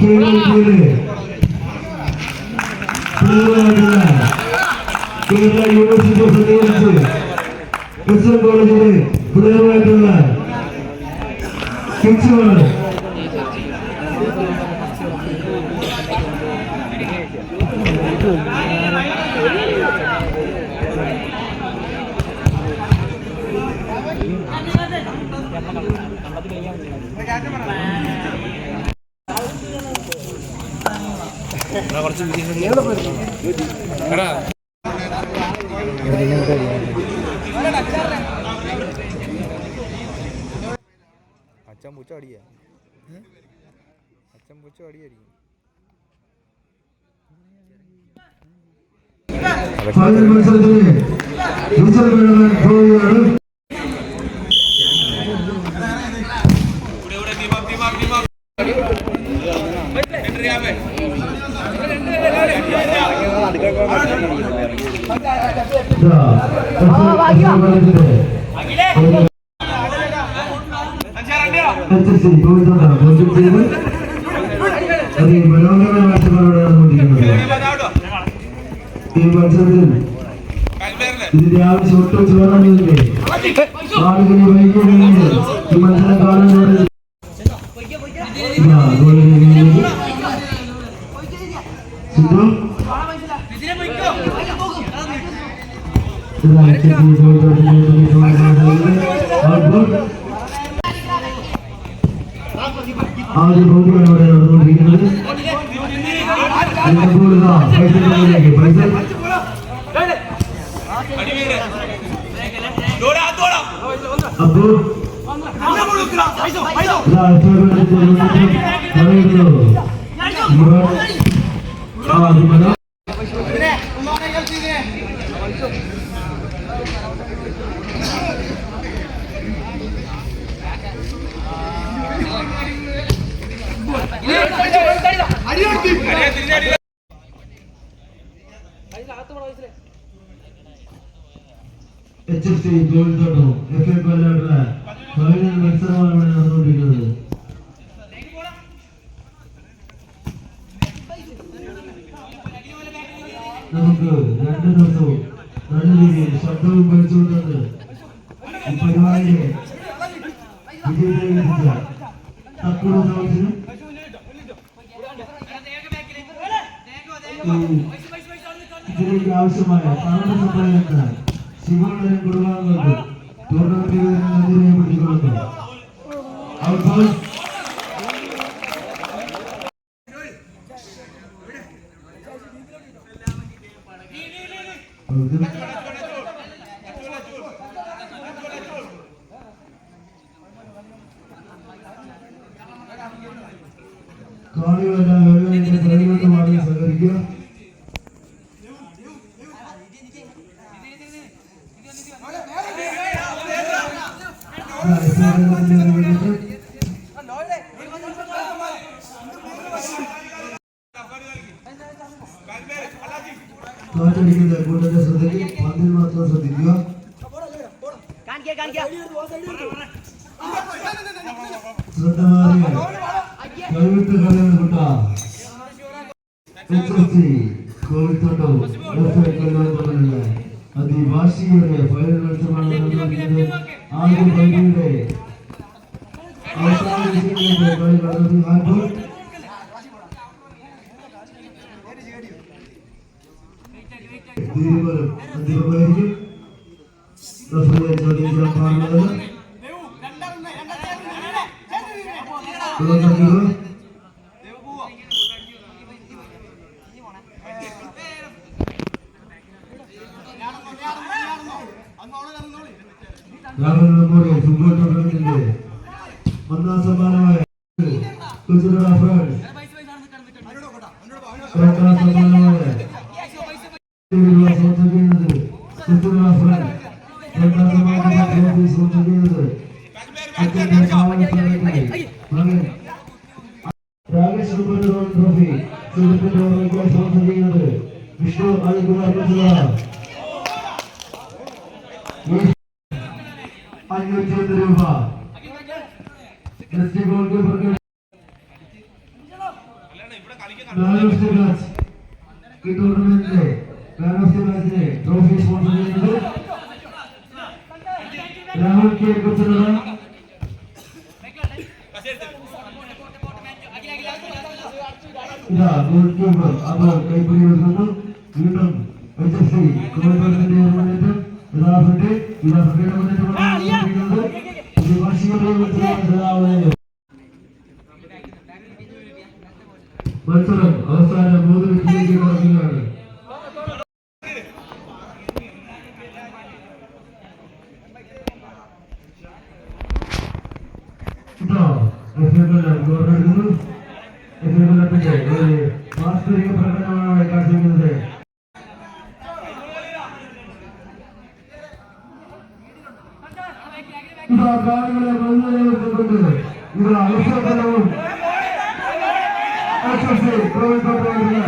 Kerala university of science S N കോളേജിലെ പ്രധാനമായിട്ടുള്ള കിങ്സുമാണ്. അച്ഛൻ പൂച്ച അടിയാ, അച്ഛൻ പൂച്ച അടിയായിരിക്കും. ഇതിന്റെ ആവശ്യം ഒട്ടും ചോദില്ലേ ആളുകളെ വൈകിയുണ്ട് ഈ മത്സരം കാണുന്നത്. ആദ്യ ബോളിയാണ് അവിടെ നടന്നുകൊണ്ടിരിക്കുന്നത്. HFC ഗോൾഡോട്ടോ FA കൊല്ലാട്ടുള്ള ഫൈനൽ മത്സരമാണ് ഇവിടെ നടന്നുകൊണ്ടിരിക്കുന്നത്. നമുക്ക് 2 ദിവസവും നല്ല രീതിയിൽ ശബ്ദവും പഠിച്ചുകൊണ്ടാണ് ഈ പരിപാടിയെ വിജയിച്ച തക്കുട സൗകര്യം ഇതിലേക്ക് ആവശ്യമായ പണം സപ്ലൈ എന്ന ശിവോളയം കുടുംബാംഗങ്ങൾക്ക് ടൂർണമെന്റിൽ നന്ദി രേഖപ്പെടുത്തിക്കൊള്ളുന്നു. കാണികളെല്ലാം പ്രതിബന്ധമായി സഹകരിക്കുക. കാറ്റടിക്കുന്ന കൂട്ടത്തെ ശ്രദ്ധയ്ക്ക് പന്തിൽ മാത്രം ശ്രദ്ധിക്കുക. ശ്രദ്ധ മാറിയ കൈവിട്ട് കളിയാണ് കൂട്ട കോവിത്തോട്ടോ തമ്മിലുള്ള അതിവാശിയുടെ ഫൈനൽ മത്സരമാണ് നടന്നുകൊണ്ടിരിക്കുന്നത്. ആദ്യ പൈയുടെ അവസാന കളി നടന്നു. തീരുമാനം അന്തിമമായിരിക്കും. റഫറിയെ ചോദ്യം പാടുന്നത് രാഹുൽ മെമ്മോറിയൽ ഫുട്ബോൾ ടൂർണമെന്റിന്റെ ഒന്നാം സമ്മാനമായ രണ്ടാം സമ്മാനമായ രാകേഷ് ട്രോഫി സ്പോൺസർ ചെയ്യുന്നത് വിഷ്ണു അലികുമാർ 501 രൂപ. ഗോൾ കീപ്പർക്ക് മാൻ ഓഫ് ദി മാച്ച് ഈ ടൂർണമെന്റിലെ മാൻ ഓഫ് ദി മാച്ചിനെ ട്രോഫി സ്പോൺസർ ചെയ്യുന്നത് രാഹുൽ കെ കുച്ചറ. ഇതാ ഗോൾ കീപ്പർ അപ്പോൾ കൈപ്പിടി വരുന്നു. വീണ്ടും HFC കോഴിക്കോടിന്റെ മുന്നേറ്റം ഇതാ ഫ്രണ്ടിന്റെ മുന്നേറ്റമാണ് ഇത് വാശിയോടെ മത്സരം അവസാന 3 മിനിറ്റിലേക്ക് കടക്കുകയാണ്. വാസ്തവിക പ്രകടനമാണ് കാഴ്ചവെക്കുന്നത്. ഇതാ കാണികളെ കൊണ്ട് ഇതാ അവസരവും കോഴിക്കോട്ടുള്ള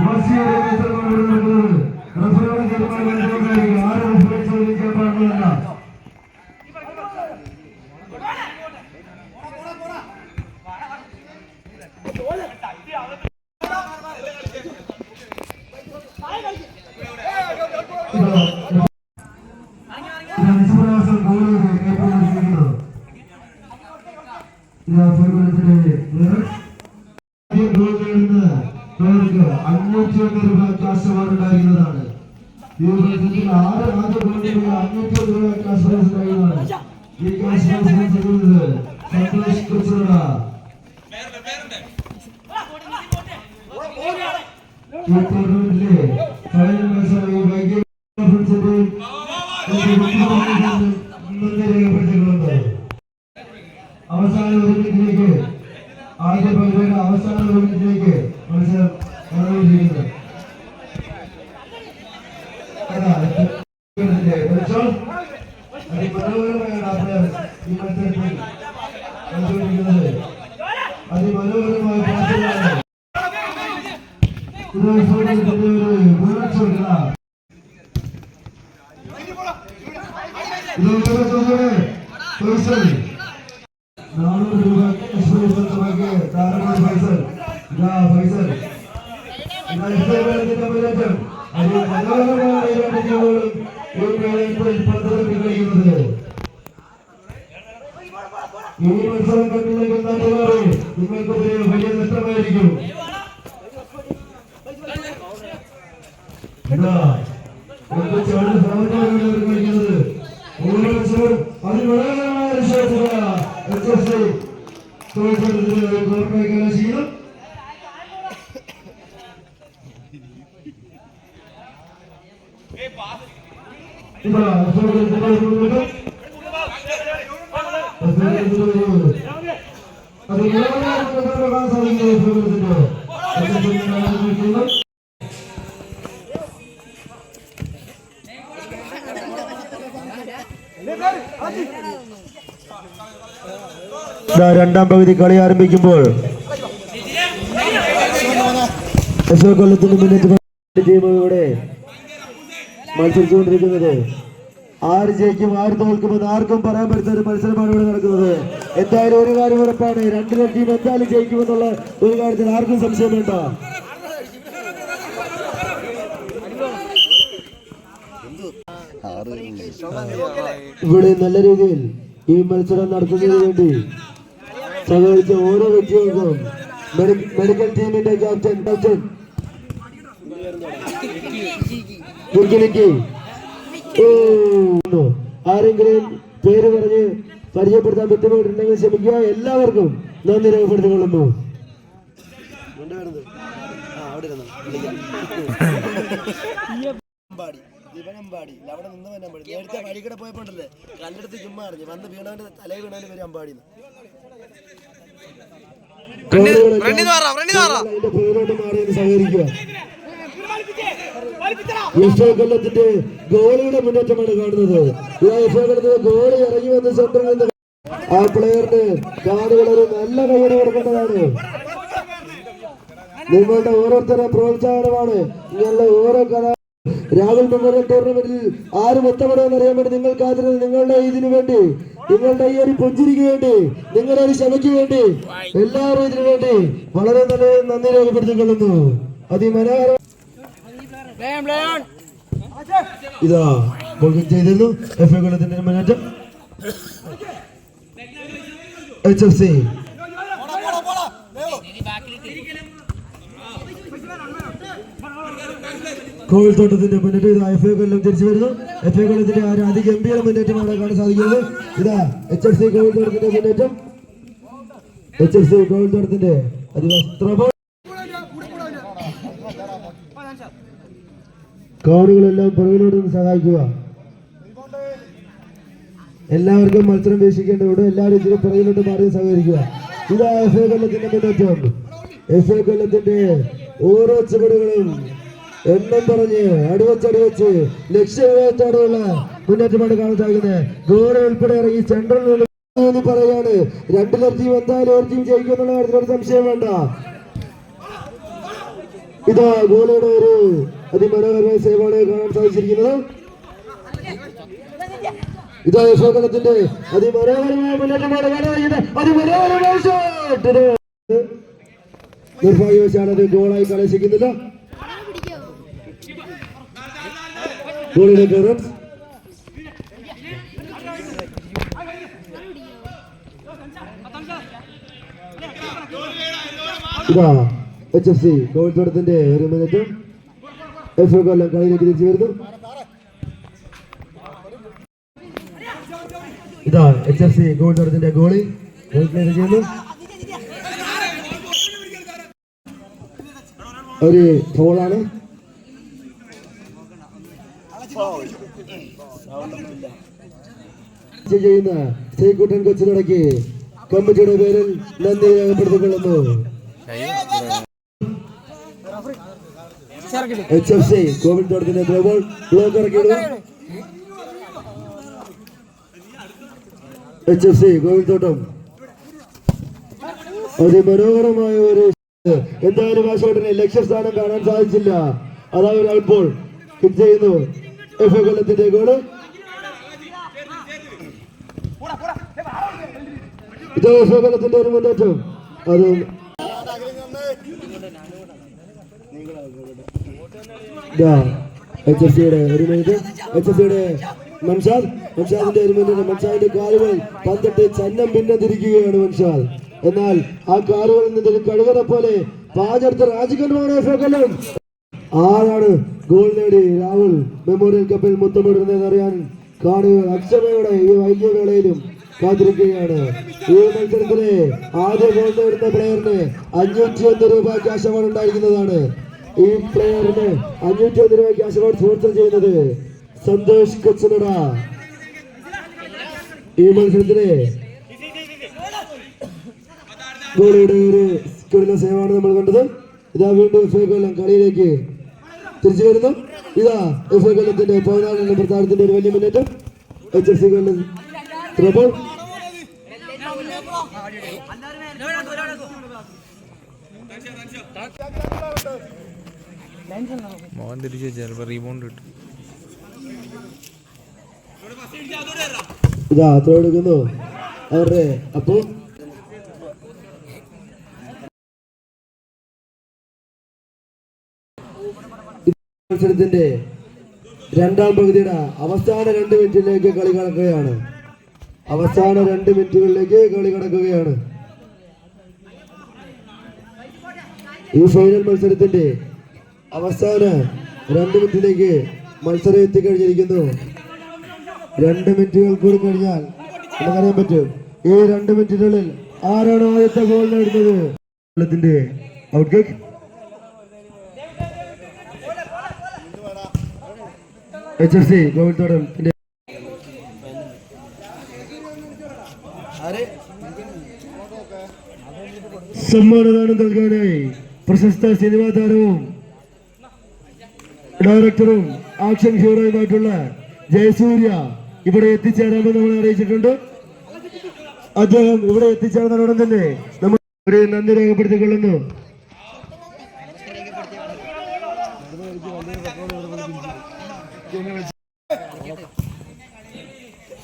വാശിയോടെ മത്സരമാണ് നടക്കുന്നത്. റഫറിയുടെ തീരുമാനം ആരും റഫറി ചോദിക്കാൻ പാടുന്നതല്ല. ഉണ്ടായിരുന്നതാണ്. ഈ മത്സരത്തിൽ ആദ്യ ഗോളിന് 500 രൂപ ക്യാഷ് പ്രൈസ് ഉണ്ടായിരുന്നതാണ്. ഈ ക്യാഷ് പ്രൈസ് ചെയ്യുന്നത് സന്തോഷ് കുച്ചറ. ഈ ടൂർണമെന്റിലെ ഫൈനൽ മത്സരം വൈകിട്ട് രേഖപ്പെടുത്തിക്കൊണ്ട് അവസാന 1 മിനിറ്റിലേക്ക് ആദ്യ പകുതിയുടെ അവസാന 1 മിനിറ്റിലേക്ക് മത്സരം നടന്നുകൊണ്ടിരിക്കുന്നത്. അതിമനോഹരമായ ഈ മത്സരത്തിൽ നടന്നുകൊണ്ടിരിക്കുന്നത്. അതിമനോഹരമായ പാസുകളാണ്. ഈ മത്സരം കണ്ടില്ലെങ്കിൽ നിങ്ങൾക്ക് വലിയ നഷ്ടമായിരിക്കും. കളിക്കുന്നത് ഓരോ മത്സരവും അതിമനോഹരമായ ശീലം. രണ്ടാം പകുതി കളി ആരംഭിക്കുമ്പോൾ കൊല്ലത്തിന് മുന്നേറ്റ ടീമുകളുടെ മത്സരിച്ചുകൊണ്ടിരിക്കുന്നത്. ആര് ജയിക്കും ആര് തോൽക്കുമെന്ന് ആർക്കും പറയാൻ പറ്റുന്ന ഒരു മത്സരമാണ് ഇവിടെ നടക്കുന്നത്. എന്തായാലും ഒരു കാര്യം ഉറപ്പാണ്, രണ്ടിലെ ടീം എന്തായാലും ജയിക്കുമെന്നുള്ള ഒരു കാര്യത്തിൽ ആർക്കും സംശയം വേണ്ട. ഇവിടെ നല്ല രീതിയിൽ ഈ മത്സരം നടത്തുന്നതിന് വേണ്ടി സഹകരിച്ച ഓരോ വ്യക്തികൾക്കും മെഡിക്കൽ ടീമിന്റെ ക്യാപ്റ്റൻ ആരെങ്കിലും പേര് പറഞ്ഞ് പരിചയപ്പെടുത്താൻ ബുദ്ധിമുട്ടുണ്ടെങ്കിൽ ശ്രമിക്കുക. എല്ലാവർക്കും നന്ദി രേഖപ്പെടുത്തിക്കൊള്ളുന്നു. അമ്പാടി അവിടെ നിന്ന് തന്നെ അമ്പാടി നേരത്തെ വഴിക്കടെ പോയപ്പോണ്ടല്ലേ കല്ലെടുത്ത് ചുമ്മാ അറിഞ്ഞു വന്ന് വീണവന്റെ തലയിൽ വീണവന്റെ പേര് അമ്പാടി. കൊല്ലത്തിന്റെ ഗോളിയുടെ മുന്നേറ്റമാണ് കാണുന്നത്. ഗോളി ഇറങ്ങി വന്ന് സെന്ററിൽ നിന്ന് ആ പ്ലെയറിന് കാടുകൾ ഒരു നല്ല കൈയ്യടി കൊടുക്കേണ്ടതാണ്. നിങ്ങളുടെ ഓരോരുത്തരുടെ പ്രോത്സാഹനമാണ് നിങ്ങളുടെ ഓരോ കലാ രാഹുൽ മെമ്മോറിയൽ ടൂർണമെന്റിൽ ആരും എത്തപ്പെടുമെന്ന് അറിയാൻ വേണ്ടി നിങ്ങൾ കാത്തിരുന്നത് നിങ്ങളുടെ ഇതിനു വേണ്ടി നിങ്ങളുടെ ഈ ഒരു പുഞ്ചിരിക്ക് വേണ്ടി, നിങ്ങളുടെ ഒരു ക്ഷമയ്ക്ക് വേണ്ടി, എല്ലാവരും ഇതിനു വേണ്ടി വളരെ നല്ല നന്ദി രേഖപ്പെടുത്തിക്കൊള്ളുന്നു. അതിമനോഹരം ഇതാ ചെയ്തിരുന്നു. എഫ് എ കൊല്ലത്തിന്റെ മുന്നേറ്റം. HFC കോവിൽത്തോട്ടത്തിന്റെ മുന്നേറ്റം. ഇതാ എഫ് എ കൊല്ലം തിരിച്ചു വരുന്നു. എഫ് എ കൊല്ലത്തിന്റെ ആ ഒരു അതിഗംഭീര മുന്നേറ്റമാണ് കാണാൻ സാധിക്കുന്നത്. ഇതാ HFC കോവിൽത്തോട്ടത്തിന്റെ മുന്നേറ്റം. HFC കോവിൽത്തോട്ടത്തിന്റെ അതിവസ്ത്രബോൾ. കോണുകളെല്ലാം പുറകിലോട്ട് സഹായിക്കുക. എല്ലാവർക്കും മത്സരം വീക്ഷിക്കേണ്ടതുണ്ട്. എല്ലാവരും ഇതിന് പുറകിലോട്ട് മാറി സഹകരിക്കുക. ഇതാ എഫ് എ കൊല്ലത്തിന്റെ മുന്നേറ്റം. എഫ് എ കൊല്ലത്തിന്റെ ഓരോ ചുവടുകളും എണ്ണം പറഞ്ഞ് അടിവച്ചടിവെച്ച് ലക്ഷ്യത്തോടെയുള്ള മുന്നേറ്റമാണ് കാണാൻ സാധിക്കുന്നത്. ഗോൾ ഉൾപ്പെടെ ഇറങ്ങി സെൻട്രൽ പറയാണ്. രണ്ടിലൊരു ടീം എന്തായാലും ഒരു ടീം ജയിക്കുന്നുള്ള കാര്യത്തിൽ ഒരു സംശയം വേണ്ട. ഇതാ ഗോളിയുടെ ഒരു അതിമനോഹരമായ സേവമാണ് കാണാൻ സാധിച്ചിരിക്കുന്നത്. ഇതാ എഫ് എ കൊല്ലത്തിന്റെ അതിമനോഹരമായ മുന്നേറ്റമാണ് കാണാൻ. അതിമനോഹരമായ ഷോട്ട് നിർഭാഗ്യവശാണ് അത് ഗോളായി കലാശിക്കുന്നില്ല. ഗോളിലേക്ക് റൺസ്. ഇതാ HFC കോവിൽത്തോട്ടത്തിന്റെ ഒരു മുന്നേറ്റം. എഫ് എ കൊല്ലം കളിയിലേക്ക് തിരിച്ചു വരുന്നു. ഇതാ HFC കോവിൽത്തോട്ടത്തിന്റെ ഗോളി ചെയ്യുന്നു. ഒരു ഫോളാണ്. ചെയ്യുന്ന ശ്രീകുട്ടൻ കൊച്ചിനടക്കി കമ്മിറ്റിയുടെ പേരിൽ നന്ദി രേഖപ്പെടുത്തിക്കൊള്ളുന്നു. HFC കോവിൽത്തോട്ടത്തിന്റെ ത്രോബോൾ ബ്ലോക്ക് ഇറക്കിയിടുക. HFC കോവിൽത്തോട്ടം അതിമനോഹരമായ ഒരു എന്തായാലും ആ ഷോട്ടിന് ലക്ഷ്യസ്ഥാനം കാണാൻ സാധിച്ചില്ല. അതാ ഒരു ഔട്ട്ബോൾ കിക്ക് ചെയ്യുന്നു. എഫ് എ കൊല്ലത്തിന്റെ ഗോള്. ഇത് എഫ് എ കൊല്ലത്തിന്റെ ഒരു മുന്നേറ്റം. അത് HFCയുടെ ഒരു മിനിറ്റ്. HFCയുടെ മൻഷാദിന്റെ ഒരു മിനിറ്റ്. മൻഷാദിന്റെ കാലുകൾ പന്തിട്ട് ചന്നം ഭിന്നതിരിക്കുകയാണ് മൻഷാദ്. എന്നാൽ ആ കാലുകളിൽ നിന്ന് കഴുകനെ പോലെ പാചെടുത്ത രാജകന്മാരായ എഫ് എ കൊല്ലം ആരാണ് ഗോൾ നേടി രാഹുൽ മെമ്മോറിയൽ കപ്പിൽ മുത്തമിടുന്നതെന്നറിയാൻ കാണികൾ അക്ഷമയോടെ ഈ വൈകിയ വേളയിലും കാത്തിരിക്കുകയാണ്. ഈ മത്സരത്തിലെ ആദ്യ ഗോൾ നേടുന്ന പ്ലെയറിന് 501 രൂപ ക്യാഷ് അവാർഡ് ഉണ്ടായിരിക്കുന്നതാണ്. ഈ പ്ലെയറിന് 501 രൂപ ക്യാഷ് അവാർഡ് സ്പോൺസർ ചെയ്യുന്നത് സന്തോഷ് കൊച്ചനട. ഈ മത്സരത്തിലെ ഗോളിയുടെ ഒരു കിടിലൻ സേവാണ് നമ്മൾ കണ്ടത്. ഇതാ വീണ്ടും എഫ് എ കൊല്ലം കളിയിലേക്ക് തിരിച്ചു വരുന്നു. ഇതാ എഫ് എ കൊല്ലത്തിന്റെ 14 നമ്പർ താരത്തിന്റെ ഒരു വലിയ മുന്നേറ്റം. HFC കൊല്ലം ത്രോബോൾ. മോഹൻ തിരിച്ചു ചിലപ്പോൾ റീബൗണ്ട് കിട്ടും. ഇതാ ത്രോ എടുക്കുന്നു അവരുടെ. അപ്പോ മത്സരത്തിന്റെ രണ്ടാം പകുതിയുടെ അവസാന 2 മിനിറ്റിലേക്ക് കളി കടക്കുകയാണ്. അവസാന 2 മിനിറ്റുകളിലേക്ക് കളി കടക്കുകയാണ്. ഈ ഫൈനൽ മത്സരത്തിന്റെ അവസാന 2 മിനിറ്റിലേക്ക് മത്സരം എത്തിക്കഴിഞ്ഞിരിക്കുന്നു. 2 മിനിറ്റുകൾ കൂടി കഴിഞ്ഞാൽ നമുക്കറിയാൻ പറ്റും ഈ 2 മിനിറ്റിനുള്ളിൽ ആരാണ് ആദ്യത്തെ ഗോൾ നേടുന്നത്. Out kick. HFC കോവിൽത്തോട്ടം സമ്മാനദാനം നൽകാനായി പ്രശസ്ത സിനിമാ താരവും ഡയറക്ടറും ആക്ഷൻ ഹീറോയുമായിട്ടുള്ള ജയസൂര്യ ഇവിടെ എത്തിച്ചേരാമെന്ന് നമ്മൾ അറിയിച്ചിട്ടുണ്ട്. അദ്ദേഹം ഇവിടെ എത്തിച്ചേർന്നതോടെ തന്നെ നമ്മൾ ഒരു നന്ദി രേഖപ്പെടുത്തിക്കൊള്ളുന്നു.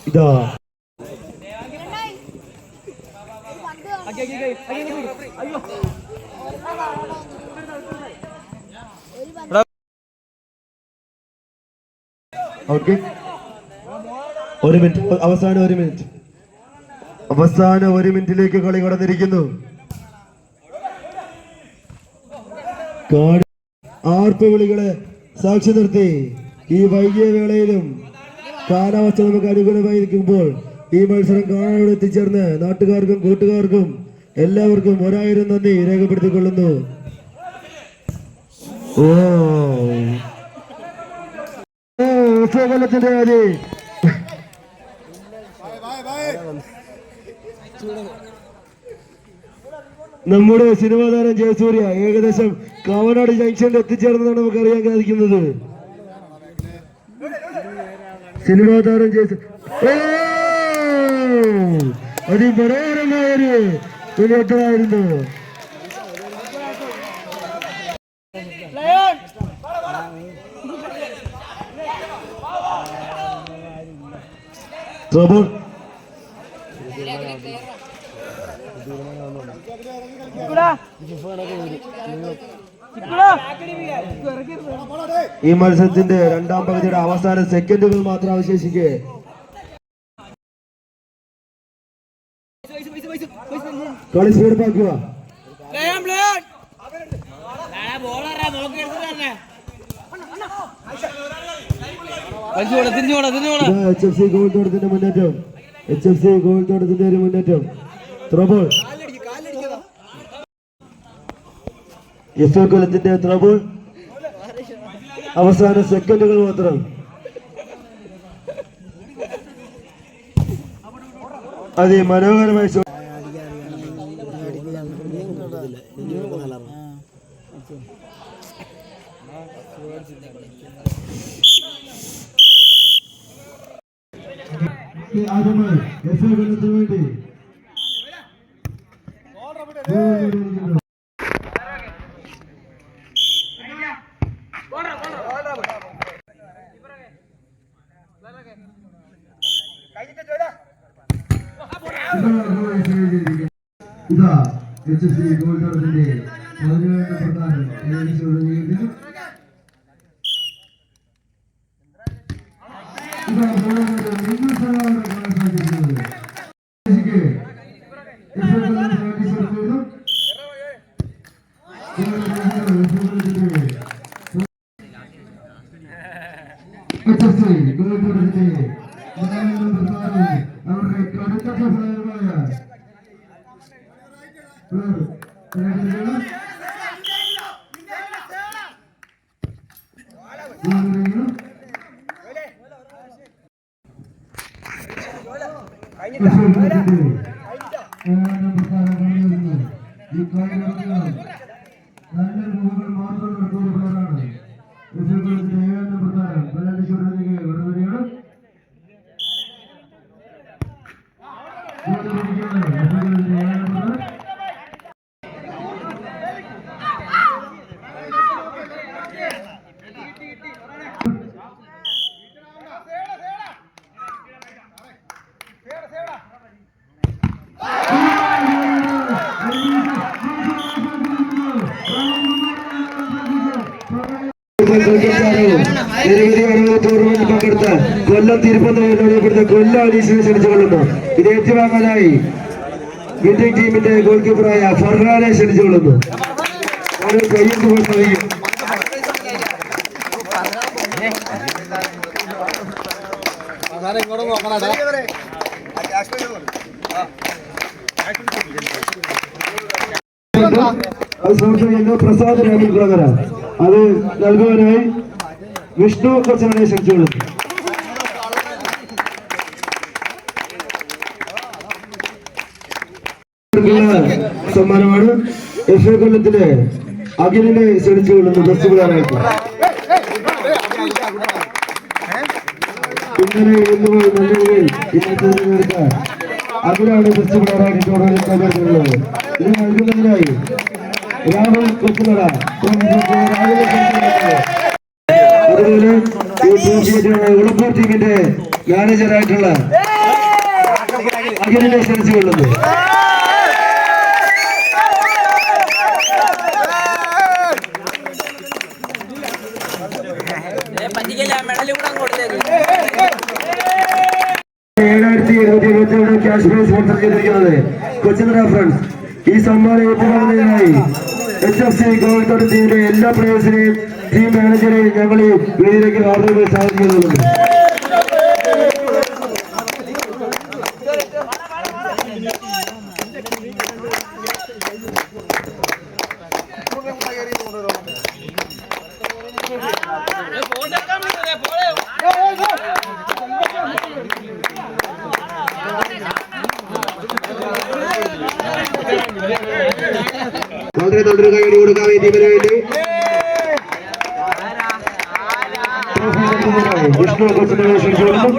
ഇതാ ഓക്കെ, 1 മിനിറ്റ്, അവസാന 1 മിനിറ്റ്, അവസാന 1 മിനിറ്റിലേക്ക് കളി കടന്നിരിക്കുന്നു. ആർപ്പുവിളികളെ സാക്ഷി നിർത്തി ഈ വൈകിയ വേളയിലും കാലാവസ്ഥ നമുക്ക് അനുകൂലമായിരിക്കുമ്പോൾ ഈ മത്സരം കാണാൻ എത്തിച്ചേർന്ന് നാട്ടുകാർക്കും കൂട്ടുകാർക്കും എല്ലാവർക്കും 1000 നന്ദി രേഖപ്പെടുത്തിക്കൊള്ളുന്നു. കൊല്ലത്തിന്റെ ആദ്യ നമ്മുടെ സിനിമാ താരം ജയസൂര്യ ഏകദേശം കാവനാട് ജംഗ്ഷനിൽ എത്തിച്ചേർന്നതാണ് നമുക്കറിയാൻ സാധിക്കുന്നത്. സിനിമാ താരം അതിമനോഹരമായൊരു മുന്നേറ്റമായിരുന്നു. ഈ മത്സരത്തിന്റെ 2ാം പകുതിയുടെ അവസാന സെക്കൻഡുകൾ മാത്രം അവശേഷിക്കെ കളി സ്പീഡപ്പാക്കുക. HFC ഗോൾത്തോട്ടത്തിന്റെ മുന്നേറ്റം, HFC ഗോൾത്തോട്ടത്തിന്റെ ഒരു മുന്നേറ്റം. ത്രോബോൾ, കൊല്ലത്തിന്റെ ത്രോബോൾ. അവസാന സെക്കൻഡുകൾ മാത്രം. അതിമനോഹരമായി ആദ്യമായി കൊല്ലത്തിന് വേണ്ടി ഇതാ HFC ഗോൾത്തോട്ടത്തിന്റെ 17ാം പ്രധാനം അവരുടെ കടുത്ത സഹായമായ നല്ല രൂപകൾ മാത്രം നടത്തുന്നവരാണ്. ടൂർണമെന്റ് പങ്കെടുത്ത കൊല്ലം തിരുപ്പതി കൊല്ലം അനീഷിനെ ക്ഷണിച്ചുകൊള്ളുന്നു. ഇത് ഏറ്റുവാങ്ങാനായി വിന്നിംഗ് ടീമിന്റെ ഗോൾ കീപ്പറായ ഫർഹാനെ ക്ഷണിച്ചുകൊള്ളുന്നു. കയ്യിൽ സാധിക്കും. പ്രസാദ് രാമൻകുളങ്ങര അത് നൽകുവാനായി വിഷ്ണു കൊച്ചനെ ക്ഷണിച്ചുകൊള്ളുന്നു. സമ്മാനമാണ് FA കൊല്ലത്തിലെ അഖിലിനെ ക്ഷണിച്ചുകൊള്ളുന്നു ബെസ്റ്റ് പ്ലെയറായിട്ട്. ഇന്നലെ ഇന്നുമായി നല്ല രീതിയിൽ ഇന്നത്തെ അഖിലാണ് ബെസ്റ്റ് പ്ലെയറായിട്ട് ടൂർണമെന്റ് ഇത് നൽകുന്നതിനായി രാഹുൽ കൊച്ചുമല അതുപോലെ ഉളപ്പൂർ ടീമിന്റെ മാനേജറായിട്ടുള്ള അഖിലിനെ ക്ഷണിച്ചുകൊള്ളുന്നു. ക്യാഷ് പ്രൈസ് സ്പോൺസർ ചെയ്തിരിക്കുന്നത് കൊച്ചിൻ ഫ്രണ്ട്സ്. ഈ സമ്മാനം ഏറ്റുവാങ്ങുന്നതിനായി HFC കോഴിക്കോട് ടീമിലെ എല്ലാ പ്ലേയേഴ്സിനെയും ടീം മാനേജറെയും ഞങ്ങൾ ഈ വേദിയിലേക്ക് ആദരവ് സ്വാഗതം ചെയ്യുന്നുണ്ട്. വളരെ നല്ലൊരു കൈ കൊടുക്കാൻ ടീമിന് വേണ്ടി വിഷ്ണു കൊച്ചിനെ ക്ഷണിച്ചുകൊള്ളുന്നു.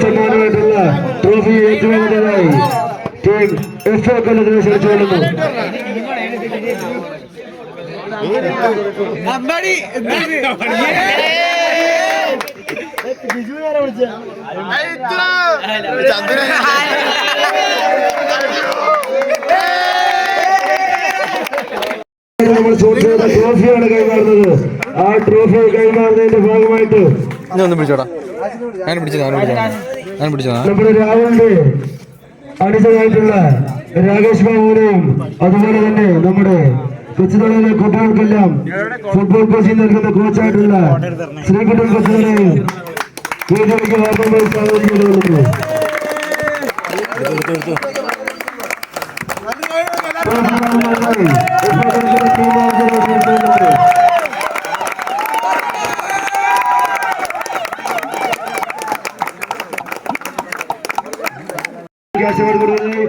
സമ്മാനമായിട്ടുള്ള ട്രോഫി ഏറ്റുവാങ്ങുന്നതായി ടീം FO കൊല്ലത്തിനെ ക്ഷണിച്ചുകൊള്ളുന്നു. നമ്മൾ ചോദിച്ചത് ട്രോഫിയാണ് കൈമാറുന്നത്. ആ ട്രോഫി കൈമാറുന്നതിന്റെ ഭാഗമായിട്ട് നമ്മുടെ രാഹുലിന്റെ അണിച്ചതായിട്ടുള്ള രാകേഷ് ബാബുവിനെയും അതുപോലെ തന്നെ നമ്മുടെ കൊച്ചുതളയിലെ കുട്ടികൾക്കെല്ലാം ഫുട്ബോൾ കോച്ചിങ് നൽകുന്ന കോച്ചായിട്ടുള്ള ശ്രീകുട്ടൻ കൊച്ചുതളയും വീട്ടിലേക്ക് വാർത്തകൾ സ്വാഗതം ചെയ്തുകൊള്ളുന്നു. ക്യാഷ് കൊടുക്കുന്നത്